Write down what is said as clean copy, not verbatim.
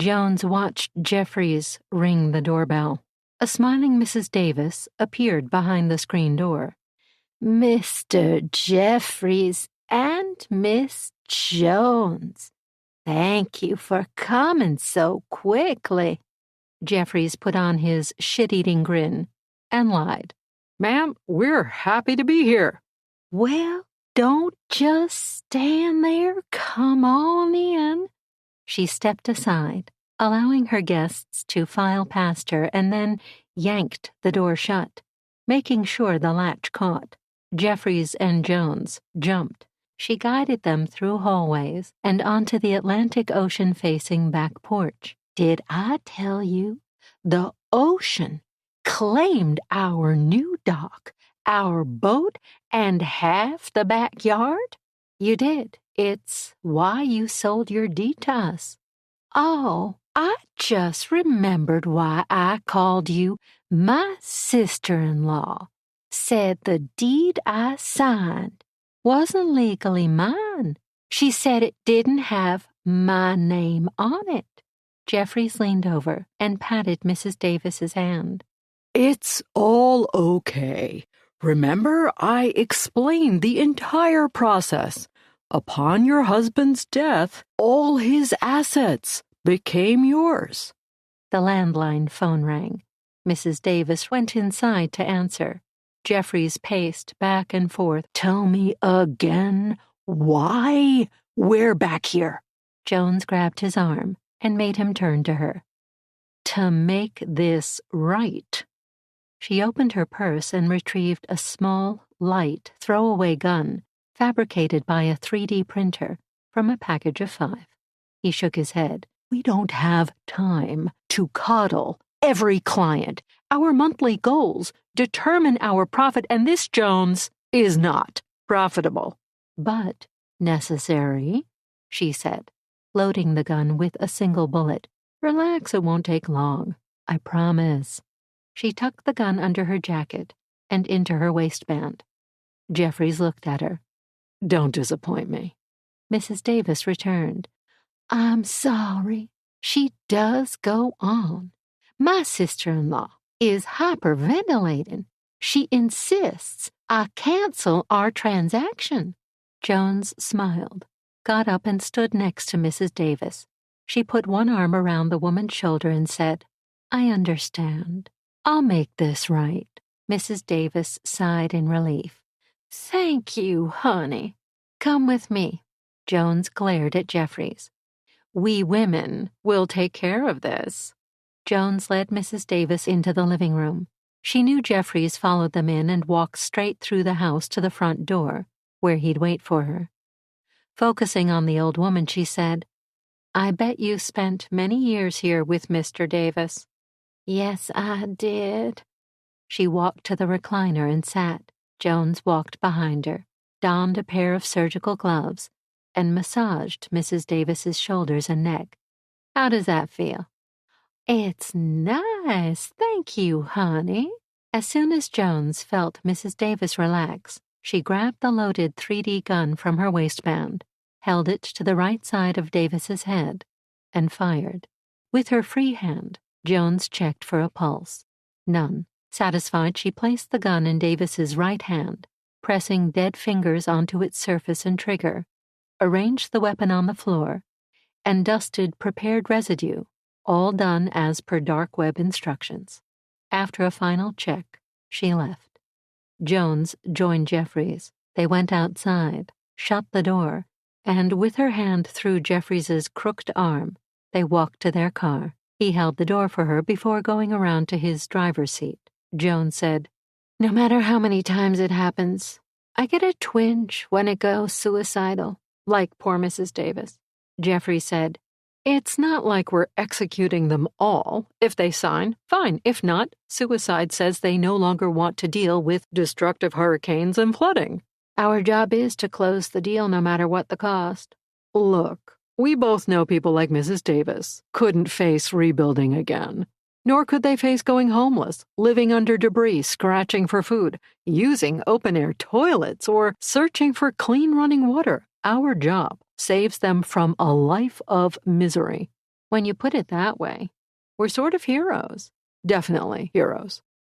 Jones watched Jeffries ring the doorbell. A smiling Mrs. Davis appeared behind the screen door. "Mr. Jeffries and Miss Jones, thank you for coming so quickly." Jeffries put on his shit-eating grin and lied. "Ma'am, we're happy to be here." "Well, don't just stand there. Come on in." She stepped aside, allowing her guests to file past her, and then yanked the door shut, making sure the latch caught. Jeffries and Jones jumped. She guided them through hallways and onto the Atlantic Ocean-facing back porch. "Did I tell you? The ocean claimed our new dock, our boat, and half the backyard?" "You did. It's why you sold your deed to us." "Oh, I just remembered why I called you. My sister-in-law said the deed I signed wasn't legally mine. She said it didn't have my name on it." Jeffries leaned over and patted Mrs. Davis's hand. "It's all okay. Remember, I explained the entire process. Upon your husband's death, all his assets became yours." The landline phone rang. Mrs. Davis went inside to answer. Jeffries paced back and forth. "Tell me again why we're back here." Jones grabbed his arm and made him turn to her. "To make this right." She opened her purse and retrieved a small, light, throwaway gun fabricated by a 3D printer from a package of 5. He shook his head. "We don't have time to coddle every client. Our monthly goals determine our profit, and this, Jones, is not profitable." "But necessary," she said, loading the gun with a single bullet. "Relax, it won't take long. I promise." She tucked the gun under her jacket and into her waistband. Jeffries looked at her. "Don't disappoint me." Mrs. Davis returned. "I'm sorry. She does go on. My sister-in-law is hyperventilating. She insists I cancel our transaction." Jones smiled, got up and stood next to Mrs. Davis. She put one arm around the woman's shoulder and said, "I understand. I'll make this right." Mrs. Davis sighed in relief. "Thank you, honey. Come with me." Jones glared at Jeffries. "We women will take care of this." Jones led Mrs. Davis into the living room. She knew Jeffries followed them in and walked straight through the house to the front door, where he'd wait for her. Focusing on the old woman, she said, "I bet you spent many years here with Mr. Davis." "Yes, I did." She walked to the recliner and sat. Jones walked behind her, donned a pair of surgical gloves, and massaged Mrs. Davis's shoulders and neck. "How does that feel?" "It's nice, thank you, honey." As soon as Jones felt Mrs. Davis relax, she grabbed the loaded 3D gun from her waistband, held it to the right side of Davis's head, and fired. With her free hand, Jones checked for a pulse. None. Satisfied, she placed the gun in Davis's right hand, pressing dead fingers onto its surface and trigger, arranged the weapon on the floor, and dusted prepared residue, all done as per dark web instructions. After a final check, she left. Jones joined Jeffries. They went outside, shut the door, and with her hand through Jeffries's crooked arm, they walked to their car. He held the door for her before going around to his driver's seat. Jones said, "No matter how many times it happens, I get a twinge when it goes suicidal, like poor Mrs. Davis." Jeffrey said, "It's not like we're executing them all. If they sign, fine. If not, suicide says they no longer want to deal with destructive hurricanes and flooding. Our job is to close the deal no matter what the cost." "Look, we both know people like Mrs. Davis couldn't face rebuilding again. Nor could they face going homeless, living under debris, scratching for food, using open-air toilets, or searching for clean running water. Our job saves them from a life of misery." When you put it that way, we're sort of heroes. Definitely heroes.